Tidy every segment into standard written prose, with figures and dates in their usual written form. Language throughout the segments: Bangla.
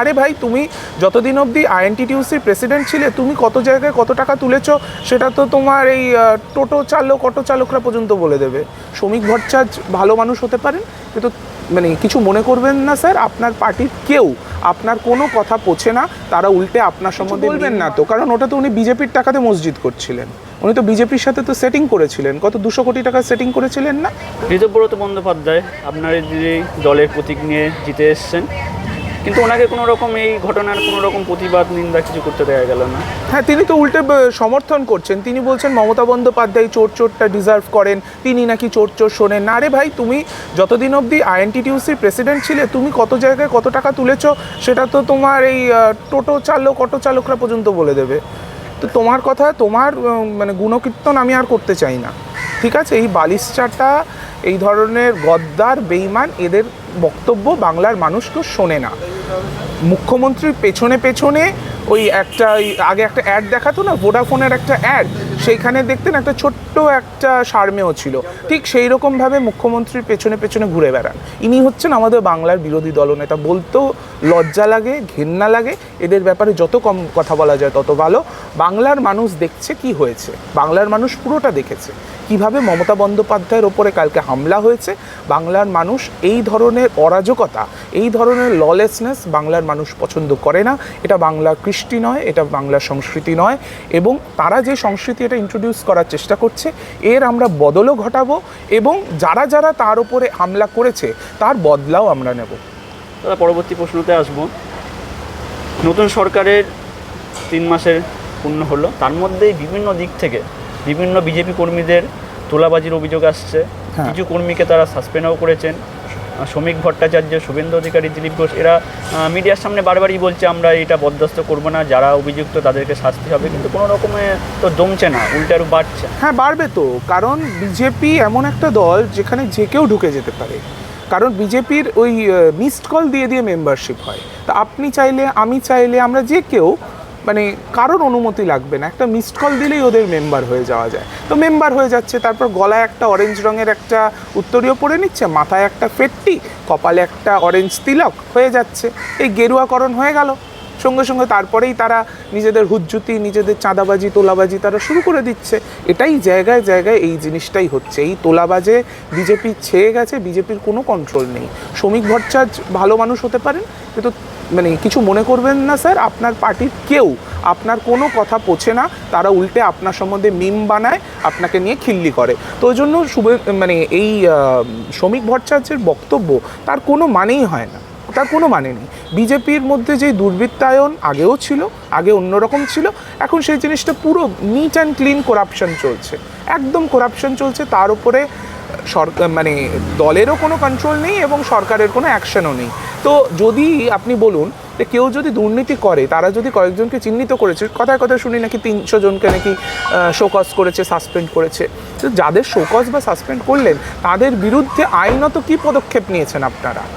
আরে ভাই, তুমি যতদিন অবধি আইএনটিটিউসির প্রেসিডেন্ট ছিলে তুমি কত জায়গায় কত টাকা তুলেছো সেটা তো তোমার এই টোটো চালক অটো চালকরা পর্যন্ত বলে দেবে। শ্রমিক ভট্টাচার্য ভালো মানুষ হতে পারেন, কিন্তু কিছু মনে করবেন না স্যার, আপনার পার্টির কেউ আপনার কোনো কথা পোছে না, তারা উল্টে আপনার সম্বন্ধে বলবেন না তো, কারণ ওটা তো উনি বিজেপির টাকাতে মসজিদ করছিলেন। উনি তো বিজেপির সাথে তো সেটিং করেছিলেন, কত 200 কোটি টাকা সেটিং করেছিলেন না। ঋতব্রত বন্দ্যোপাধ্যায় আপনার যে দলের প্রতীক নিয়ে জিতে এসছেন, কিন্তু ওনাকে কোনো রকম এই ঘটনার কোনো রকম প্রতিবাদ নিন্দা কিছু করতে দেওয়া গেল না। হ্যাঁ, তিনি তো উল্টে সমর্থন করছেন। তিনি বলছেন মমতা বন্দ্যোপাধ্যায় চোরটা ডিজার্ভ করেন, তিনি নাকি চোর শোনেন না। আরে ভাই, তুমি যতদিন অবধি আইএনটিটিউসির প্রেসিডেন্ট ছিলে তুমি কত জায়গায় কত টাকা তুলেছো সেটা তো তোমার এই টোটো চালক অটো চালকরা পর্যন্ত বলে দেবে। তো তোমার কথা, তোমার গুণকীর্তন আমি আর করতে চাই না, ঠিক আছে? এই বালিশচাটা, এই ধরনের গদ্দার বেঈমান, এদের বক্তব্য বাংলার মানুষ কেউ শোনে না। মুখ্যমন্ত্রীর পেছনে পেছনে ওই আগে একটা অ্যাড দেখাতো না, ভোডাফোনের একটা অ্যাড, সেইখানে দেখতেন একটা ছোট্ট একটা সারমেয় ছিল, ঠিক সেই রকমভাবে মুখ্যমন্ত্রীর পেছনে পেছনে ঘুরে বেড়ান। ইনি হচ্ছেন আমাদের বাংলার বিরোধী দলনেতা। বলতেও লজ্জা লাগে, ঘেন্না লাগে। এদের ব্যাপারে যত কম কথা বলা যায় তত ভালো। বাংলার মানুষ দেখছে কি হয়েছে, বাংলার মানুষ পুরোটা দেখেছে কিভাবে মমতা বন্দ্যোপাধ্যায়ের ওপরে কালকে হামলা হয়েছে। বাংলার মানুষ এই ধরনের অরাজকতা, এই ধরনের ললেসনেস বাংলার মানুষ পছন্দ করে না। এটা বাংলার কৃষ্টি নয়, এটা বাংলার সংস্কৃতি নয়, এবং তারা যে সংস্কৃতি এটা ইন্ট্রোডিউস করার চেষ্টা করছে, এর আমরা বদলও ঘটাবো, এবং যারা যারা তার ওপরে হামলা করেছে তার বদলাও আমরা নেব। দাদা, পরবর্তী প্রশ্নতে আসবো। নতুন সরকারের 3 মাসের পূর্ণ হলো, তার মধ্যেই বিভিন্ন দিক থেকে বিভিন্ন বিজেপি কর্মীদের তোলাবাজির অভিযোগ আসছে। কিছু কর্মীকে তারা সাসপেন্ডও করেছেন। শ্রমিক ভট্টাচার্য, শুভেন্দু অধিকারী, দিলীপ ঘোষ, এরা মিডিয়ার সামনে বারবারই বলছে আমরা এটা বরদাস্ত করব না, যারা অভিযুক্ত তাদেরকে শাস্তি হবে, কিন্তু কোনো রকমে তো দমছে না, উল্টে আরও বাড়ছে। হ্যাঁ, বাড়বে তো, কারণ বিজেপি এমন একটা দল যেখানে যে কেউ ঢুকে যেতে পারে। কারণ বিজেপির ওই মিসড কল দিয়ে দিয়ে মেম্বারশিপ হয়। তা আপনি চাইলে, আমি চাইলে, আমরা যে কেউ, কারোর অনুমতি লাগবে না, একটা মিসড কল দিলেই ওদের মেম্বার হয়ে যাওয়া যায়। তো মেম্বার হয়ে যাচ্ছে, তারপর গলায় একটা অরেঞ্জ রঙের একটা উত্তরীয় পরে নিচ্ছে, মাথায় একটা ফেট্টি, কপালে একটা অরেঞ্জ তিলক, হয়ে যাচ্ছে। এই গেরুয়াকরণ হয়ে গেল। সঙ্গে সঙ্গে তারপরেই তারা নিজেদের হুজ্জুতি, নিজেদের চাঁদাবাজি, তোলাবাজি তারা শুরু করে দিচ্ছে। এটাই জায়গায় জায়গায় এই জিনিসটাই হচ্ছে। এই তোলাবাজে বিজেপি ছেয়ে গেছে, বিজেপির কোনো কন্ট্রোল নেই। শ্রমিক ভট্টাচার্য ভালো মানুষ হতে পারেন, কিন্তু কিছু মনে করবেন না স্যার, আপনার পার্টির কেউ আপনার কোনো কথা পোছে না, তারা উল্টে আপনার সম্বন্ধে মিম বানায়, আপনাকে নিয়ে খিল্লি করে। তো ওই জন্য এই শ্রমিক ভট্টাচার্যের বক্তব্য তার কোনো মানেই হয় না, তার কোনো মানে নেই। বিজেপির মধ্যে যে দুর্বৃত্তায়ন আগেও ছিল, আগে অন্যরকম ছিল, এখন সেই জিনিসটা পুরো নিট অ্যান্ড ক্লিন করাপশন চলছে, একদম করাপশন চলছে। তার উপরে সরকার দলেরও কোনো কন্ট্রোল নেই এবং সরকারের কোনো অ্যাকশনও নেই। তো যদি আপনি বলুন যে কেউ যদি দুর্নীতি করে, তারা যদি কয়েকজনকে চিহ্নিত করেছে, কথায় কথায় শুনি নাকি 300 জনকে নাকি শোকজ করেছে, সাসপেন্ড করেছে, তো যাদের শোকজ বা সাসপেন্ড করলেন তাদের বিরুদ্ধে আইনত কী পদক্ষেপ নিয়েছেন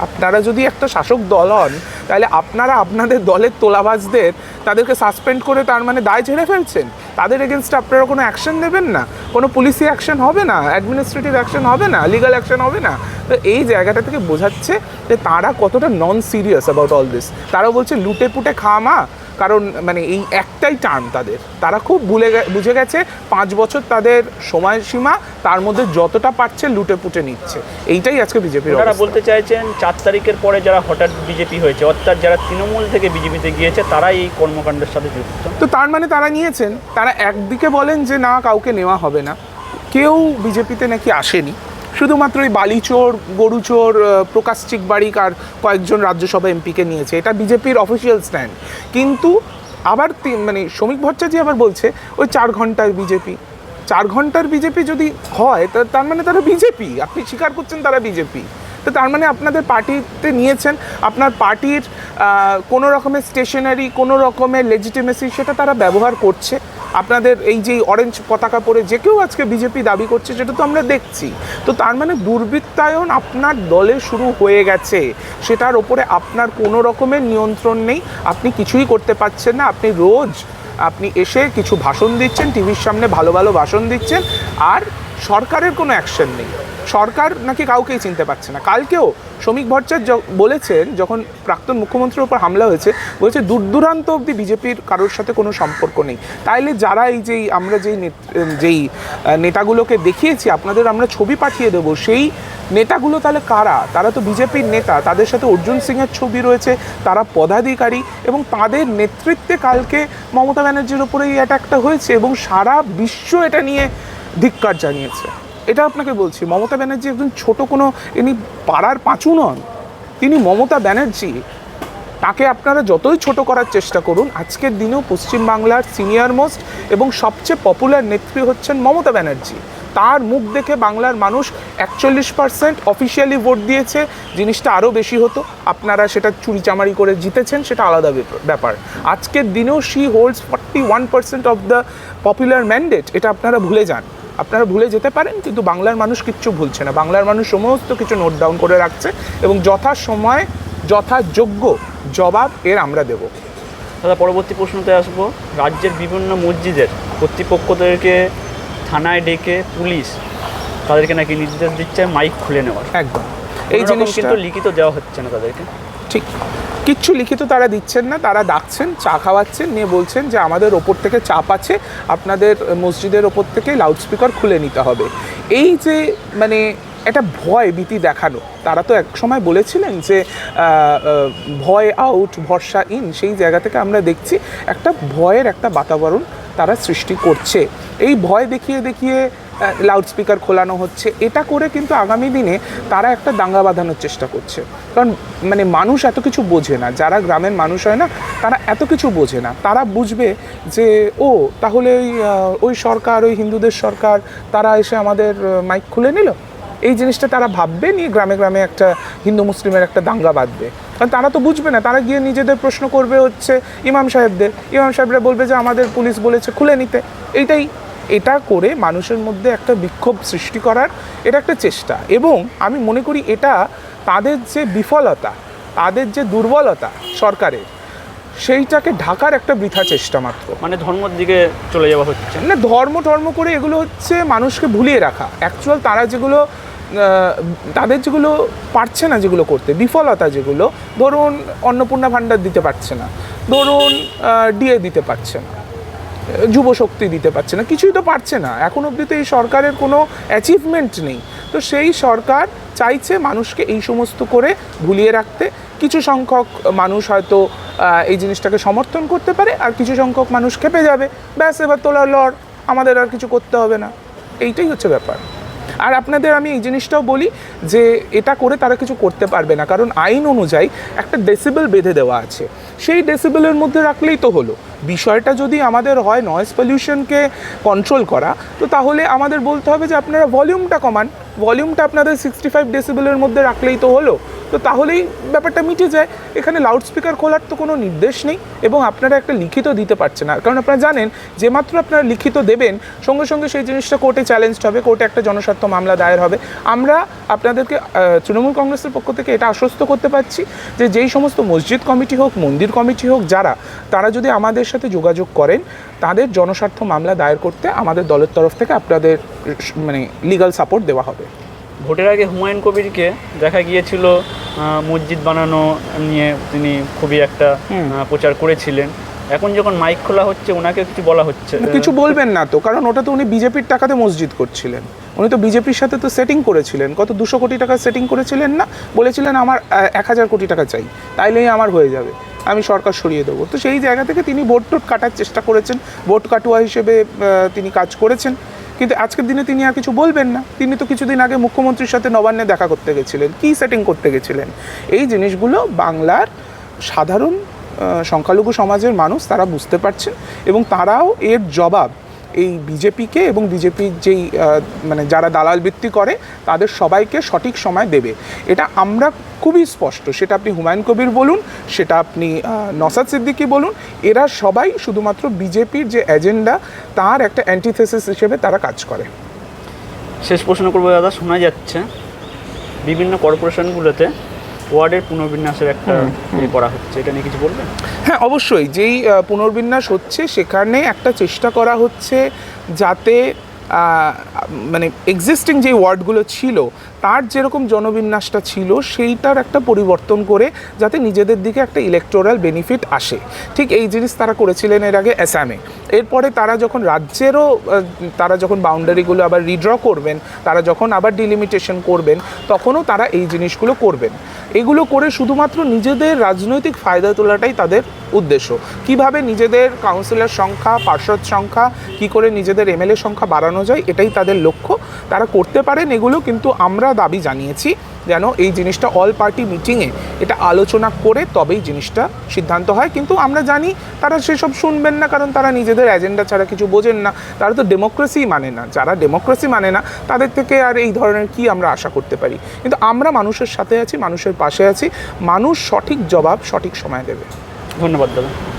আপনারা যদি একটা শাসক দল হন, তাহলে আপনারা আপনাদের দলের তোলাবাজদের তাদেরকে সাসপেন্ড করে তার দায় ঝেড়ে ফেলছেন। তাদের এগেনস্টে আপনারা কোনো অ্যাকশন নেবেন না, কোনো পুলিশি অ্যাকশন হবে না, অ্যাডমিনিস্ট্রেটিভ অ্যাকশন হবে না, লিগাল অ্যাকশন হবে না। তো এই জায়গাটা থেকে বোঝাচ্ছে যে তারা কতটা নন সিরিয়াস অ্যাবাউট অল দিস। তারা বলছে লুটে পুটে খামা, কারণ এই একটাই টার্ম তাদের, তারা খুব বুঝে গেছে 5 বছর তাদের সময়সীমা, তার মধ্যে যতটা পারছে লুটে পুটে নিচ্ছে। এইটাই আজকে বিজেপির। তারা বলতে চাইছেন 4 তারিখের পরে যারা হঠাৎ বিজেপি হয়েছে, অর্থাৎ যারা তৃণমূল থেকে বিজেপিতে গিয়েছে, তারাই এই কর্মকাণ্ডের সাথে যুক্ত। তো তার তারা নিয়েছেন। তারা একদিকে বলেন যে না, কাউকে নেওয়া হবে না, কেউ বিজেপিতে নাকি আসেনি, শুধুমাত্র এই বালিচোর, গরুচোর, প্রকাশ চিকবাড়িক আর কয়েকজন রাজ্যসভা এমপিকে নিয়েছে, এটা বিজেপির অফিসিয়াল স্ট্যান্ড। কিন্তু আবার শ্রমিক ভট্টাচার্য আবার বলছে ওই 4 ঘন্টার বিজেপি। 4 ঘন্টার বিজেপি যদি হয় তার তারা বিজেপি, আপনি স্বীকার করছেন তারা বিজেপি। তো তার আপনাদের পার্টিতে নিয়েছেন, আপনার পার্টির কোনো রকমের স্টেশনারি, কোনো রকমের লেজিটিমেসি সেটা তারা ব্যবহার করছে। আপনাদের এই যে অরেঞ্জ পতাকা পরে যে কেউ আজকে বিজেপি দাবি করছে, সেটা তো আমরা দেখছি। তো তার দুর্বৃত্তায়ন আপনার দলে শুরু হয়ে গেছে, সেটার ওপরে আপনার কোনো রকমের নিয়ন্ত্রণ নেই, আপনি কিছুই করতে পারছেন না। আপনি এসে কিছু ভাষণ দিচ্ছেন, টিভির সামনে ভালো ভালো ভাষণ দিচ্ছেন, আর সরকারের কোনো অ্যাকশন নেই, সরকার নাকি কাউকেই চিনতে পারছে না। কালকেও শ্রমিক ভট্টাচার্য বলেছেন, যখন প্রাক্তন মুখ্যমন্ত্রীর ওপর হামলা হয়েছে, বলেছে দূর দূরান্ত অবধি বিজেপির কারোর সাথে কোনো সম্পর্ক নেই। তাইলে যারা এই আমরা যেই নেতাগুলোকে দেখিয়েছি, আপনাদের আমরা ছবি পাঠিয়ে দেবো, সেই নেতাগুলো তাহলে কারা? তারা তো বিজেপির নেতা, তাদের সাথে অর্জুন সিংয়ের ছবি রয়েছে, তারা পদাধিকারী, এবং তাদের নেতৃত্বে কালকে মমতা ব্যানার্জির ওপরে এই অ্যাটাকটা হয়েছে এবং সারা বিশ্ব এটা নিয়ে ধিক্কার জানিয়েছে। এটা আপনাকে বলছি, মমতা ব্যানার্জি একজন ছোট কোনো, ইনি পাড়ার পাঁচু নন, তিনি মমতা ব্যানার্জি। তাকে আপনারা যতই ছোট করার চেষ্টা করুন, আজকের দিনেও পশ্চিমবাংলার সিনিয়র মোস্ট এবং সবচেয়ে পপুলার নেত্রী হচ্ছেন মমতা ব্যানার্জি। তার মুখ দেখে বাংলার মানুষ 41% অফিসিয়ালি ভোট দিয়েছে। জিনিসটা আরও বেশি হতো, আপনারা সেটা চুরিচামারি করে জিতেছেন, সেটা আলাদা ব্যাপার। আজকের দিনেও she holds 41% of the popular mandate. এটা আপনারা ভুলে যান, আপনারা ভুলে যেতে পারেন, কিন্তু বাংলার মানুষ কিচ্ছু ভুলছে না। বাংলার মানুষ সমস্ত কিছু নোট ডাউন করে রাখছে এবং যথাসময় যথাযোগ্য জবাব এর আমরা দেব। দাদা, পরবর্তী প্রশ্নতে আসবো। রাজ্যের বিভিন্ন মসজিদের কর্তৃপক্ষদেরকে থানায় ডেকে পুলিশ তাদেরকে নাকি নির্দেশ দিচ্ছে মাইক খুলে নেওয়ার। একদম, এই জিনিস কিন্তু লিখিত দেওয়া হচ্ছে না তাদেরকে। ঠিক, কিচ্ছু লিখিত তারা দিচ্ছেন না, তারা ডাকছেন, চা খাওয়াচ্ছেন, নিয়ে বলছেন যে আমাদের ওপর থেকে চাপ আছে, আপনাদের মসজিদের ওপর থেকে লাউডস্পিকার খুলে নিতে হবে। এই যে মানে একটা ভয় ভীতি দেখানো, তারা তো এক সময় বলেছিলেন যে ভয় আউট ভরসা ইন, সেই জায়গা থেকে আমরা দেখছি একটা ভয়ের একটা বাতাবরণ তারা সৃষ্টি করছে। এই ভয় দেখিয়ে দেখিয়ে লাউডস্পিকার খোলানো হচ্ছে, এটা করে কিন্তু আগামী দিনে তারা একটা দাঙ্গা বাঁধানোর চেষ্টা করছে। কারণ মানে মানুষ এত কিছু বোঝে না, যারা গ্রামের মানুষ হয় না, তারা এত কিছু বোঝে না। তারা বুঝবে যে ও তাহলে ওই সরকার, ওই হিন্দুদের সরকার, তারা এসে আমাদের মাইক খুলে নিল, এই জিনিসটা তারা ভাববে, নিয়ে গ্রামে গ্রামে একটা হিন্দু মুসলিমের একটা দাঙ্গা বাঁধবে। কারণ তারা তো বুঝবে না, তারা গিয়ে নিজেদের প্রশ্ন করবে হচ্ছে ইমাম সাহেবরা বলবে যে আমাদের পুলিশ বলেছে খুলে নিতে। এটা করে মানুষের মধ্যে একটা বিক্ষোভ সৃষ্টি করার এটা একটা চেষ্টা। এবং আমি মনে করি এটা তাদের যে বিফলতা, তাদের যে দুর্বলতা সরকারের, সেইটাকে ঢাকার একটা বৃথা চেষ্টা মাত্র। মানে ধর্মের দিকে চলে যাওয়া হচ্ছে না, ধর্ম করে এগুলো হচ্ছে মানুষকে ভুলিয়ে রাখা। অ্যাকচুয়াল তারা যেগুলো তাদের যেগুলো পারছে না যেগুলো করতে, বিফলতা যেগুলো, ধরুন অন্নপূর্ণা ভাণ্ডার দিতে পারছে না, ধরুন ডিএ দিতে পারছে না, যুব শক্তি দিতে পারছে না, কিছুই তো পারছে না। এখন অবধি তো এই সরকারের কোনো অ্যাচিভমেন্ট নেই। তো সেই সরকার চাইছে মানুষকে এই সমস্ত করে ভুলিয়ে রাখতে। কিছু সংখ্যক মানুষ হয়তো এই জিনিসটাকে সমর্থন করতে পারে, আর কিছু সংখ্যক মানুষ খেপে যাবে, ব্যাস এবার তোলা লড়, আমাদের আর কিছু করতে হবে না। এইটাই হচ্ছে ব্যাপার। আর আপনাদের আমি এই জিনিসটাও বলি যে এটা করে তারা কিছু করতে পারবে না, কারণ আইন অনুযায়ী একটা ডেসিবেল বেঁধে দেওয়া আছে, সেই ডেসিবেলের মধ্যে রাখলেই তো হলো। বিষয়টা যদি আমাদের হয় নয়েজ পলিউশনকে কন্ট্রোল করা, তো তাহলে আমাদের বলতে হবে যে আপনারা ভলিউমটা কমান, ভলিউমটা আপনাদের 65 ডেসিবেলের মধ্যে রাখলেই তো হলো। তো তাহলেই ব্যাপারটা মিটে যায়। এখানে লাউডস্পিকার খোলার তো কোনো নির্দেশ নেই, এবং আপনারা একটা লিখিত দিতে পারছেন না, কারণ আপনারা জানেন যে মাত্র আপনারা লিখিত দেবেন, সঙ্গে সঙ্গে সেই জিনিসটা কোর্টে চ্যালেঞ্জড হবে, কোর্টে একটা জনস্বার্থ মামলা দায়ের হবে। আমরা আপনাদেরকে তৃণমূল কংগ্রেসের পক্ষ থেকে এটা আশ্বস্ত করতে পারছি যে যেই সমস্ত মসজিদ কমিটি হোক, মন্দির কমিটি হোক, তারা যদি আমাদের সাথে যোগাযোগ করেন, তাদের জনস্বার্থ মামলা দায়ের করতে আমাদের দলের তরফ থেকে আপনাদের মানে লিগ্যাল সাপোর্ট দেওয়া হবে। ভোটের আগে হুমায়ুন কবিরকে দেখা গিয়েছিল মসজিদ বানানো নিয়ে তিনি খুবই একটা প্রচার করেছিলেন। এখন যখন মাইক খোলা হচ্ছে, ওনাকে কিছু বলা হচ্ছে? কিছু বলবেন না তো, কারণ ওটা তো উনি বিজেপির টাকাতে মসজিদ করছিলেন। উনি তো বিজেপির সাথে তো সেটিং করেছিলেন, কত 200 কোটি টাকা সেটিং করেছিলেন না, বলেছিলেন আমার 1000 কোটি টাকা চাই, তাইলেই আমার হয়ে যাবে, আমি সরকার সরিয়ে দেবো। তো সেই জায়গা থেকে তিনি ভোট কাটার চেষ্টা করেছেন, ভোট কাটুয়া হিসেবে তিনি কাজ করেছেন। কিন্তু আজকের দিনে তিনি আর কিছু বলবেন না। তিনি তো কিছুদিন আগে মুখ্যমন্ত্রীর সাথে নবান্নে দেখা করতে গেছিলেন, কি সেটিং করতে গেছিলেন। এই জিনিসগুলো বাংলার সাধারণ সংখ্যালঘু সমাজের মানুষ তারা বুঝতে পারছেন, এবং তারাও এর জবাব এই বিজেপিকে এবং বিজেপির যেই মানে যারা দালাল বৃত্তি করে তাদের সবাইকে সঠিক সময় দেবে। এটা আমরা খুবই স্পষ্ট। সেটা আপনি হুমায়ুন কবির বলুন, সেটা আপনি নওশাদ সিদ্দিকী বলুন, এরা সবাই শুধুমাত্র বিজেপির যে এজেন্ডা তার একটা অ্যান্টিথেসিস হিসেবে তারা কাজ করে। শেষ প্রশ্ন করবো দাদা, শোনা যাচ্ছে বিভিন্ন কর্পোরেশনগুলোতে ওয়ার্ডের পুনর্বিন্যাসের একটা করা হচ্ছে, এটা নিয়ে কিছু বলবেন? হ্যাঁ, অবশ্যই। যেই পুনর্বিন্যাস হচ্ছে সেখানে একটা চেষ্টা করা হচ্ছে যাতে মানে এক্সিস্টিং যে ওয়ার্ডগুলো ছিল তার যেরকম জনবিন্যাসটা ছিল সেইটার একটা পরিবর্তন করে যাতে নিজেদের দিকে একটা ইলেকটোরাল বেনিফিট আসে। ঠিক এই জিনিস তারা করেছিলেন এর আগে অ্যাসামে। এরপরে তারা যখন রাজ্যেরও তারা যখন বাউন্ডারিগুলো আবার রিড্র করবেন, তারা যখন আবার ডিলিমিটেশন করবেন, তখনও তারা এই জিনিসগুলো করবেন। এগুলো করে শুধুমাত্র নিজেদের রাজনৈতিক ফায়দা তোলাটাই তাদের উদ্দেশ্য। কিভাবে নিজেদের কাউন্সিলর সংখ্যা, পার্ষদ সংখ্যা, কি করে নিজেদের এমএলএ সংখ্যা বাড়ানো যায়, এটাই তাদের লক্ষ্য। তারা করতে পারেন এগুলো, কিন্তু আমরা দাবি জানিয়েছি যেন এই জিনিসটা অল পার্টি মিটিংয়ে এটা আলোচনা করে তবেই জিনিসটা সিদ্ধান্ত হয়। কিন্তু আমরা জানি তারা সেসব শুনবেন না, কারণ তারা নিজেদের এজেন্ডা ছাড়া কিছু বোঝেন না। তারা তো ডেমোক্রেসি মানে না। যারা ডেমোক্রেসি মানে না তাদের থেকে আর এই ধরনের কি আমরা আশা করতে পারি? কিন্তু আমরা মানুষের সাথে আছি, মানুষের পাশে আছি। মানুষ সঠিক জবাব সঠিক সময় দেবে। ধন্যবাদ দাদা।